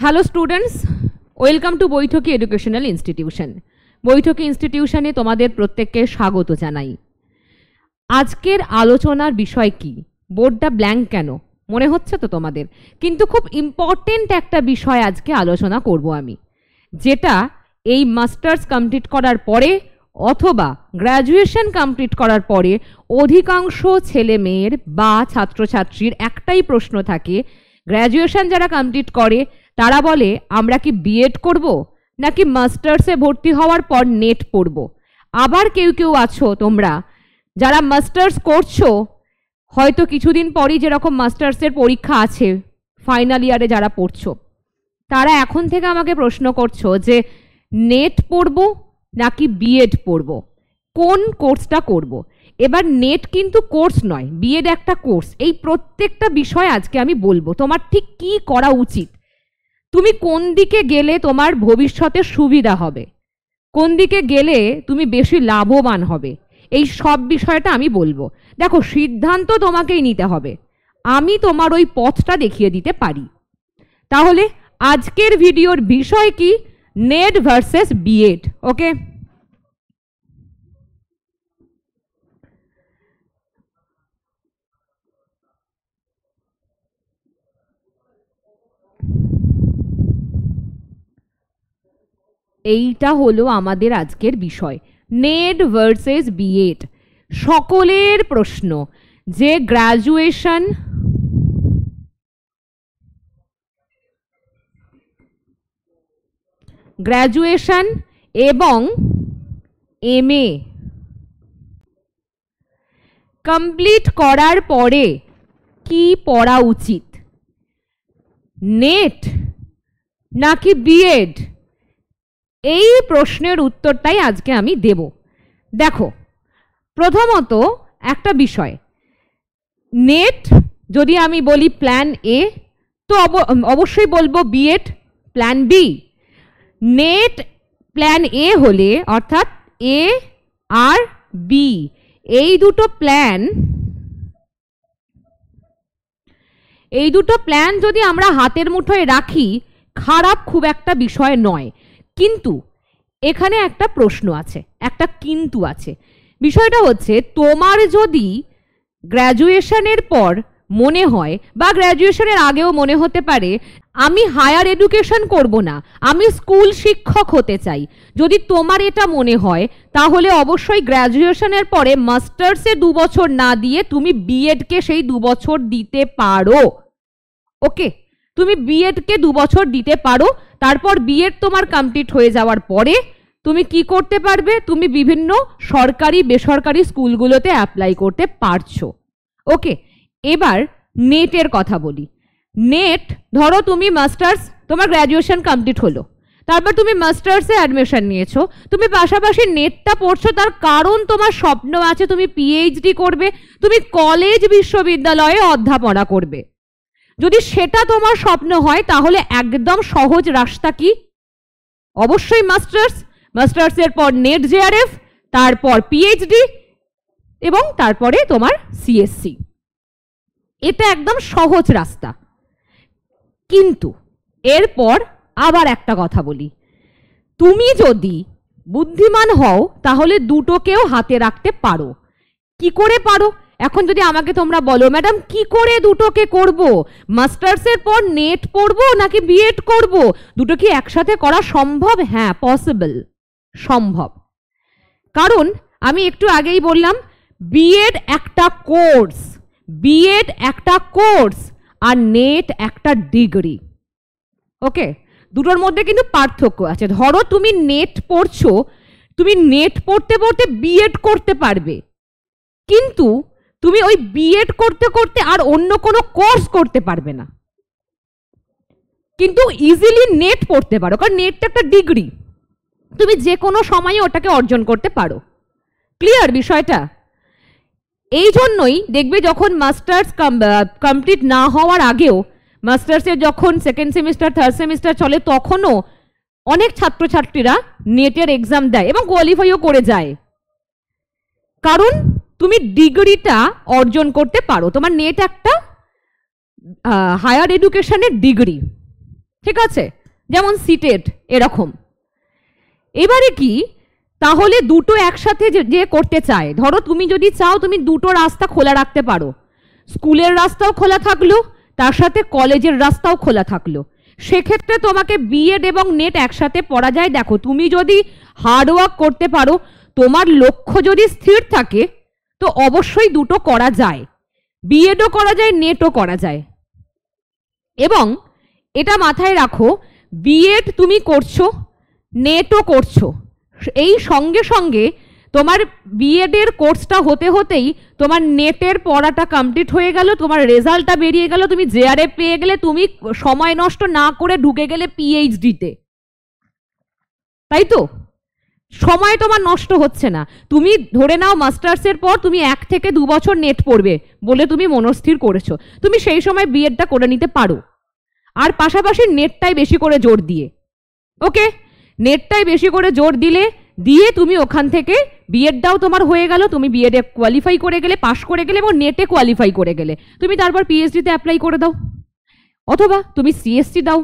Hello students, welcome to Baithaki educational institution. Baithaki ইনস্টিটিউশনে তোমাদের প্রত্যেককে স্বাগত জানাই। আজকের আলোচনার বিষয় কি? বোর্ডটা ব্ল্যাঙ্ক কেন মনে হচ্ছে তো তোমাদের? কিন্তু খুব ইম্পর্টেন্ট একটা বিষয় আজকে আলোচনা করব আমি, যেটা এই মাস্টার্স কমপ্লিট করার পরে অথবা গ্র্যাজুয়েশন কমপ্লিট করার পরে অধিকাংশ ছেলে মেয়ের বা ছাত্রছাত্রীর একটাই প্রশ্ন থাকে। গ্র্যাজুয়েশন যারা কমপ্লিট করে তারা বলে আমরা কি বিএড করব নাকি মাস্টার্সে ভর্তি হওয়ার পর নেট পড়ব। আবার কেউ কেউ আছো তোমরা যারা মাস্টার্স করছো, হয়তো কিছুদিন পরই যেরকম মাস্টার্সের পরীক্ষা আছে, ফাইনাল ইয়ারে যারা পড়ছো তারা এখন থেকে আমাকে প্রশ্ন করছো যে নেট পড়ব নাকি বিএড পড়ব, কোন কোর্সটা করব। এবার নেট কিন্তু কোর্স নয়, বিএড একটা কোর্স। এই প্রত্যেকটা বিষয় আজকে আমি বলবো, তোমার ঠিক কি করা উচিত, তুমি কোন দিকে গেলে তোমার ভবিষ্যতে সুবিধা হবে, কোন দিকে গেলে তুমি বেশি লাভবান হবে, এই সব বিষয়টা আমি বলবো। দেখো, সিদ্ধান্ত তোমাকেই নিতে হবে, আমি তোমার ওই পথটা দেখিয়ে দিতে পারি। তাহলে আজকের ভিডিওর বিষয় কি? Net versus BEd. ওকে, এইটা হলো আমাদের আজকের বিষয়, নেট ভার্সেস বিএড। সকলের প্রশ্ন যে গ্র্যাজুয়েশন এবং এমএ কমপ্লিট করার পরে কি পড়া উচিত, নেট নাকি বিএড? এই প্রশ্নের উত্তরটাই আজকে আমি দেব। দেখো, প্রথমত একটা বিষয়, নেট যদি আমি বলি প্ল্যান এ, তো অবশ্যই বলবো BEd plan B. NET plan A হলে অর্থাৎ এ আর বি, এই দুটো প্ল্যান যদি আমরা হাতের মুঠোয় রাখি, খারাপ খুব একটা বিষয় নয়। কিন্তু এখানে একটা প্রশ্ন আছে, একটা কিন্তু আছে। বিষয়টা হচ্ছে, তোমার যদি গ্র্যাজুয়েশনের পর মনে হয় বা গ্র্যাজুয়েশনের আগেও মনে হতে পারে আমি হায়ার এডুকেশন করব না, আমি স্কুল শিক্ষক হতে চাই, যদি তোমার এটা মনে হয় তাহলে অবশ্যই গ্র্যাজুয়েশনের পরে মাস্টার্সে 2 বছর না দিয়ে তুমি বিএডকে সেই 2 বছর দিতে পারো। ওকে, তুমি বিএডকে 2 বছর দিতে পারো। তারপর বিএড তোমার কমপ্লিট হয়ে যাওয়ার পরে তুমি কি করতে পারবে, তুমি বিভিন্ন সরকারি বেসরকারি স্কুলগুলোতে অ্যাপ্লাই করতে পারছো। ওকে, এবার নেটের কথা বলি। নেট, ধরো তুমি মাস্টার্স, তোমার গ্র্যাজুয়েশন কমপ্লিট হলো, তারপর তুমি মাস্টার্সে অ্যাডমিশন নিয়েছো, তুমি পাশাপাশি নেটটা পড়ছো, তার কারণ তোমার স্বপ্ন আছে তুমি পিএইচডি করবে, তুমি কলেজ বিশ্ববিদ্যালয়ে অধ্যাপনা করবে। যদি সেটা তোমার স্বপ্ন হয় তাহলে একদম সহজ রাস্তা কি? অবশ্যই মাস্টার্সের পর নেট জেআরএফ, তারপর পিএইচডি এবং তারপরে তোমার সিএসসি। এটা একদম সহজ রাস্তা। কিন্তু এরপর আবার একটা কথা বলি, তুমি যদি বুদ্ধিমান হও তাহলে দুটোকেও হাতে রাখতে পারো। কি করে পারো? এখন যদি আমাকে তোমরা বলো ম্যাডাম কি করে দুটোকে করব, মাস্টার্সের পর নেট পড়বো নাকি বিএড করব, দুটো কি একসাথে করা সম্ভব? হ্যাঁ, পসিবল, সম্ভব। কারণ আমি একটু আগেই বললাম বিএড একটা কোর্স আর নেট একটা ডিগ্রি। ওকে, দুটোর মধ্যে কিন্তু পার্থক্য আছে। ধরো তুমি নেট পড়ছো, তুমি নেট পড়তে পড়তে বিএড করতে পারবে, কিন্তু তুমি ওই বিএড করতে করতে আর অন্য কোনো কোর্স করতে পারবে না। কিন্তু ইজিলি নেট পড়তে পারো, কারণ নেটটা একটা ডিগ্রি, তুমি যে কোনো সময়ে ওটাকে অর্জন করতে পারো। ক্লিয়ার বিষয়টা? এই জন্যই দেখবে যখন মাস্টার্স কমপ্লিট না হওয়ার আগেও, মাস্টার্সের যখন সেকেন্ড সেমিস্টার থার্ড সেমিস্টার চলে, তখনও অনেক ছাত্রছাত্রীরা নেটের এক্সাম দেয় এবং কোয়ালিফাইও করে যায়, কারণ তুমি ডিগ্রিটা অর্জন করতে পারো। তোমার নেট একটা হায়ার এডুকেশনের ডিগ্রি, ঠিক আছে, যেমন সিটেট এরকম। এবারে কি, তাহলে দুটো একসাথে যে করতে চায়, ধরো তুমি যদি চাও তুমি দুটো রাস্তা খোলা রাখতে পারো, স্কুলের রাস্তাও খোলা থাকলো, তার সাথে কলেজের রাস্তাও খোলা থাকলো, সেক্ষেত্রে তোমাকে বিএড এবং নেট একসাথে পড়া যায়। দেখো, তুমি যদি হার্ডওয়ার্ক করতে পারো, তোমার লক্ষ্য যদি স্থির থাকে, তো অবশ্যই দুটো করা যায়, বিএডও করা যায়, নেটও করা যায়। এবং এটা মাথায় রাখো, বিএড তুমি করছো, নেটও করছো, এই সঙ্গে সঙ্গে তোমার বিএড এর কোর্সটা হতে হতেই তোমার নেটের পড়াটা কমপ্লিট হয়ে গেল, তোমার রেজাল্টটা বেরিয়ে গেল, তুমি জেআরএফ পেয়ে গেলে, তুমি সময় নষ্ট না করে ঢুকে গেলে পিএইচডিতে, তাই তো? সময় তোমার নষ্ট হচ্ছে না। তুমি ধরে নাও মাস্টার্সের পর তুমি 1 থেকে 2 বছর নেট পড়বে বলে তুমি মনস্থির করেছো, তুমি সেই সময় বিএডটা করে নিতে পারো, আর পাশাপাশি নেটটাই বেশি করে জোর দিয়ে, ওকে, নেটটাই বেশি করে জোর দিয়ে তুমি ওখান থেকে বিএডটাও তোমার হয়ে গেল, তুমি বিএডে কোয়ালিফাই করে গেলে, পাশ করে গেলে এবং নেটে কোয়ালিফাই করে গেলে, তুমি তারপর পিএইচডিতে অ্যাপ্লাই করে দাও, অথবা তুমি সিএসসি দাও,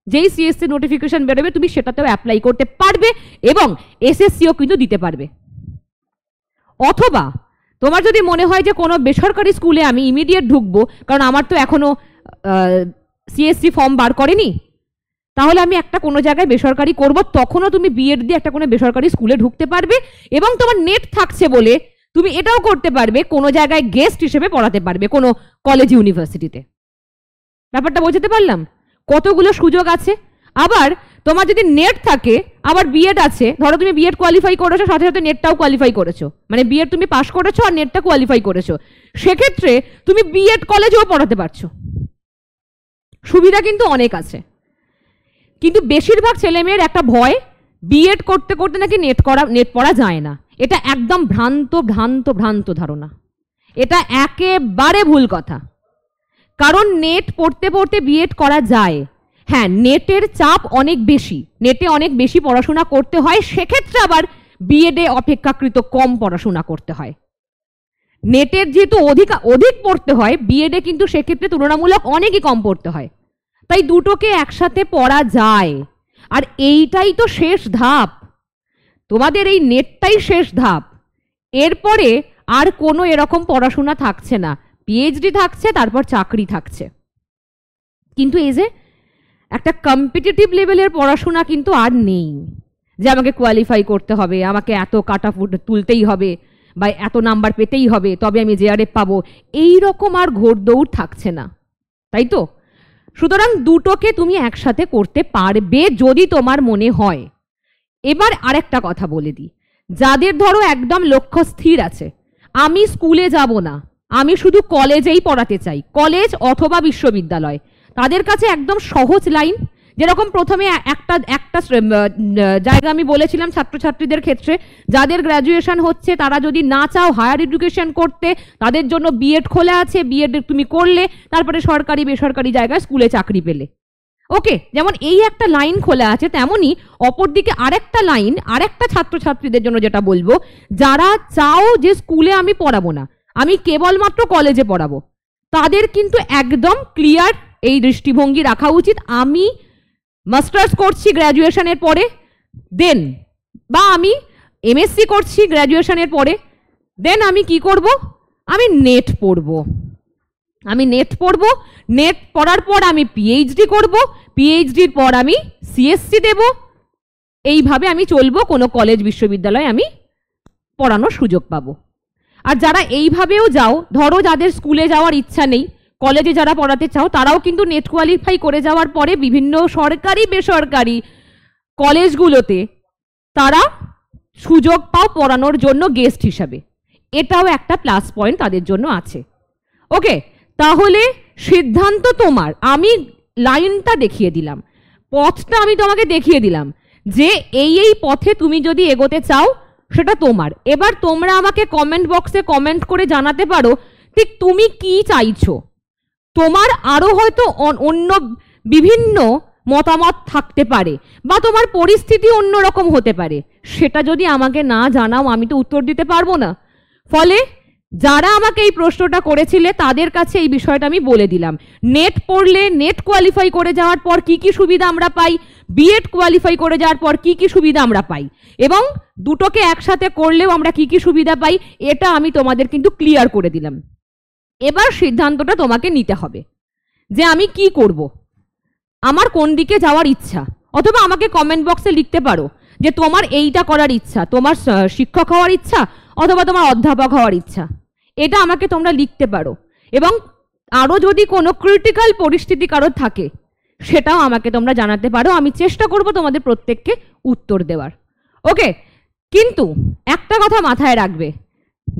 যেই সিএসসি নোটিফিকেশন বেরোবে তুমি সেটাতেও অ্যাপ্লাই করতে পারবে এবং এসএসসিও কিন্তু দিতে পারবে। অথবা তোমার যদি মনে হয় যে কোনো বেসরকারি স্কুলে আমি ইমিডিয়েট ঢুকবো, কারণ আমার তো এখনো সিএসসি ফর্ম বার করেনি, তাহলে আমি একটা কোনো জায়গায় বেসরকারি করব, তখনও তুমি বিএড দিয়ে একটা কোনো বেসরকারি স্কুলে ঢুকতে পারবে এবং তোমার নেট থাকছে বলে তুমি এটাও করতে পারবে, কোনো জায়গায় গেস্ট হিসেবে পড়াতে পারবে কোনো কলেজ ইউনিভার্সিটিতে। ব্যাপারটা বোঝাতে পারলাম? কতগুলো সুযোগ আছে। আবার তোমার যদি নেট থাকে, আবার বিএড আছে, ধরো তুমি বিএড কোয়ালিফাই করেছো, সাথে সাথে নেটটাও কোয়ালিফাই করেছো, মানে বিএড তুমি পাস করেছো আর নেটটা কোয়ালিফাই করেছো, সেক্ষেত্রে তুমি বিএড কলেজেও পড়াতে পারছো। সুবিধা কিন্তু অনেক আছে। কিন্তু বেশিরভাগ ছেলেমেয়ের একটা ভয়, বিএড করতে করতে নাকি নেট পড়া যায় না। এটা একদম ভ্রান্ত ধারণা, এটা একেবারে ভুল কথা। কারণ নেট পড়তে পড়তে বিএড করা যায়। হ্যাঁ, নেটের চাপ অনেক বেশি, নেটে অনেক বেশি পড়াশোনা করতে হয়, সেক্ষেত্রে আবার বিএডে অপেক্ষাকৃত কম পড়াশোনা করতে হয়। নেটের যেহেতু অধিক পড়তে হয়, বিএডে কিন্তু সেক্ষেত্রে তুলনামূলক অনেকই কম পড়তে হয়। তাই দুটোকে একসাথে পড়া যায়। আর এইটাই তো শেষ ধাপ, তোমাদের এই নেটটাই শেষ ধাপ। এরপরে আর কোনো এরকম পড়াশোনা থাকছে না, পিএইচডি থাকছে, তারপর চাকরি থাকছে। কিন্তু এই যে একটা কম্পিটিটিভ লেভেলের পড়াশোনা কিন্তু আর নেই, যে আমাকে কোয়ালিফাই করতে হবে, আমাকে এত কাট অফ তুলতেই হবে বা এত নাম্বার পেতেই হবে তবে আমি জেআরএফ পাবো, এইরকম আর ঘোড়দৌড় থাকছে না, তাই তো? সুতরাং দুটোকে তুমি একসাথে করতে পারবে যদি তোমার মনে হয়। এবার আরেকটা কথা বলে দিই, যাদের ধরো একদম লক্ষ্য স্থির আছে, আমি স্কুলে যাব না, আমি শুধু কলেজেই পড়াতে চাই, কলেজ অথবা বিশ্ববিদ্যালয়, তাদের কাছে একদম সহজ লাইন। যেরকম প্রথমে একটা জায়গা আমি বলেছিলাম ছাত্রছাত্রীদের ক্ষেত্রে, যাদের গ্র্যাজুয়েশন হচ্ছে তারা যদি না চাও হায়ার এডুকেশন করতে, তাদের জন্য বিএড খোলা আছে, বিএড তুমি করলে তারপরে সরকারি বেসরকারি জায়গায় স্কুলে চাকরি পেলে, ওকে। যেমন এই একটা লাইন খোলা আছে, তেমনি অপরদিকে আরেকটা লাইন আরেকটা ছাত্রছাত্রীদের জন্য যেটা বলবো, যারা চাও যে স্কুলে আমি পড়াবো না, আমি কেবলমাত্র কলেজে পড়াবো, তাদের কিন্তু একদম ক্লিয়ার এই দৃষ্টিভঙ্গি রাখা উচিত। আমি মাস্টার্স করছি গ্র্যাজুয়েশনের পরে, দেন বা আমি এমএসসি করছি গ্র্যাজুয়েশনের পরে, দেন আমি কি করব, আমি নেট পড়ব, নেট পড়ার পর আমি পিএইচডি করব, পিএইচডির পর আমি সিএসসি দেব, এইভাবে আমি চলবো, কোনো কলেজ বিশ্ববিদ্যালয়ে আমি পড়ানোর সুযোগ পাবো। আর যারা এইভাবেও যাও, ধরো যাদের স্কুলে যাওয়ার ইচ্ছা নেই, কলেজে যারা পড়াতে চাও, তারাও কিন্তু নেট কোয়ালিফাই করে যাওয়ার পরে বিভিন্ন সরকারি বেসরকারি কলেজগুলোতে তারা সুযোগ পাও পড়ানোর জন্য গেস্ট হিসাবে, এটাও একটা প্লাস পয়েন্ট তাদের জন্য আছে, ওকে। তাহলে সিদ্ধান্ত তোমার, আমি লাইনটা দেখিয়ে দিলাম, পথটা আমি তোমাকে দেখিয়ে দিলাম যে এই পথে তুমি যদি এগোতে চাও সেটা তোমার। এবার তোমরা আমাকে কমেন্ট বক্সে কমেন্ট করে জানাতে পারো ঠিক তুমি কি চাইছো। তোমার আরো হয়তো অন্য বিভিন্ন মতামত থাকতে পারে বা তোমার পরিস্থিতি অন্যরকম হতে পারে, সেটা যদি আমাকে না জানাও আমি তো উত্তর দিতে পারবো না। ফলে যারা আমাকে এই প্রশ্নটা করেছিলে তাদের কাছে এই বিষয়টা আমি বলে দিলাম। নেট পড়লে, নেট কোয়ালিফাই করে যাওয়ার পর কি কি সুবিধা আমরা পাই, বিএড কোয়ালিফাই করে যাওয়ার পর কি কি সুবিধা আমরা পাই, এবং দুটোকে একসাথে করলেও আমরা কি কি সুবিধা পাই, এটা আমি তোমাদের কিন্তু ক্লিয়ার করে দিলাম। এবার সিদ্ধান্তটা তোমাকে নিতে হবে যে আমি কি করব, আমার কোন দিকে যাওয়ার ইচ্ছা। অথবা আমাকে কমেন্ট বক্সে লিখতে পারো যে তোমার এইটা করার ইচ্ছা, তোমার শিক্ষক হওয়ার ইচ্ছা অথবা তোমার অধ্যাপক হওয়ার ইচ্ছা, এটা আমাকে তোমরা লিখতে পারো। এবং আরও যদি কোনো ক্রিটিক্যাল পরিস্থিতি কারোর থাকে সেটাও আমাকে তোমরা জানাতে পারো, আমি চেষ্টা করব তোমাদের প্রত্যেককে উত্তর দেওয়ার। ওকে, কিন্তু একটা কথা মাথায় রাখবে,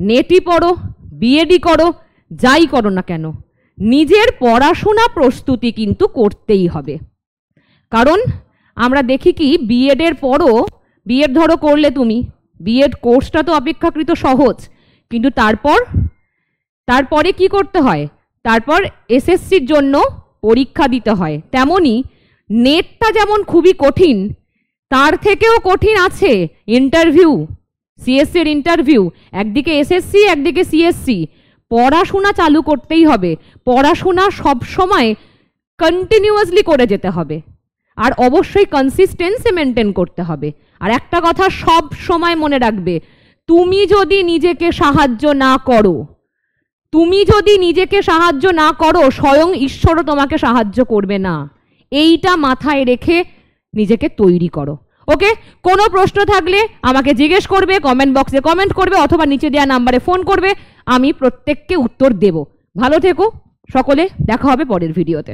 নেটই পড়ো, বিএডই করো, যাই করো না কেন, নিজের পড়াশোনা প্রস্তুতি কিন্তু করতেই হবে। কারণ আমরা দেখি কি, বিএডের পরও, বিএড ধরো করলে তুমি, বিএড কোর্সটা তো অপেক্ষাকৃত সহজ, কিন্তু তারপরে কি করতে হয়, তারপর এসএসসির জন্য পরীক্ষা দিতে হয়। তেমনি নেটটা যেমন খুবই কঠিন, তার থেকেও কঠিন আছে ইন্টারভিউ, সিএসসির ইন্টারভিউ। একদিকে এসএসসি, একদিকে সিএসসি। পড়াশোনা চালু করতেই হবে, পড়াশোনা সব সময় কন্টিনিউয়াসলি করে যেতে হবে, আর অবশ্যই কনসিস্টেন্সি মেনটেন করতে হবে। আর একটা কথা সব সময় মনে রাখবে, তুমি যদি নিজেকে সাহায্য না করো, স্বয়ং ঈশ্বরও তোমাকে সাহায্য করবে না। এইটা মাথায় রেখে নিজেকে তৈরি করো। ওকে, কোনো প্রশ্ন থাকলে আমাকে জিজ্ঞেস করবে, কমেন্ট বক্সে কমেন্ট করবে, অথবা নিচে দেওয়া নাম্বারে ফোন করবে, আমি প্রত্যেককে উত্তর দেব। ভালো থেকো সকলে, দেখা হবে পরের ভিডিওতে।